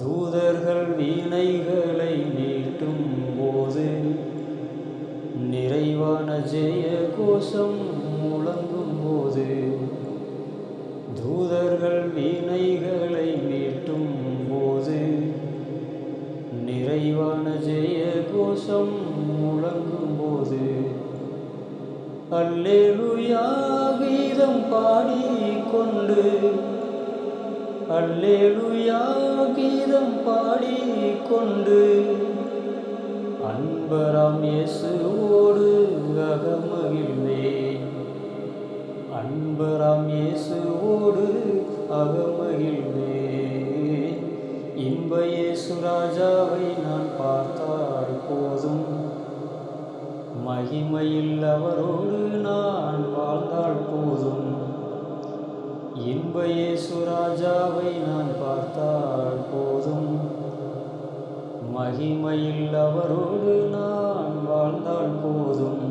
தூதர்கள் வீணைகளை மீட்டும் போது நிறைவான ஜெய கோஷம் முழங்கும் போது, தூதர்கள் வீணைகளை மீட்டும் போது நிறைவான ஜெய கோஷம் முழங்கும் போது, அல்லேலூயா கீதம் பாடிக்கொண்டு, அல்லேலூயா கீதம் பாடிக்கொண்டு அன்பராம் இயேசுவோடு அகமகிழ்ந்தேன். அன்பராம் இயேசுவோடு அகமகிழ்ந்தேன். இன்ப இயேசு ராஜாவை நான் பார்த்தால் போதும், மகிமையில் அவரோடு நான் வாழ்ந்தால் போதும். இன்ப இயேசு ராஜாவை நான் பார்த்தால் போதும், மகிமையில் அவரோடு நான் வாழ்ந்தால் போதும்.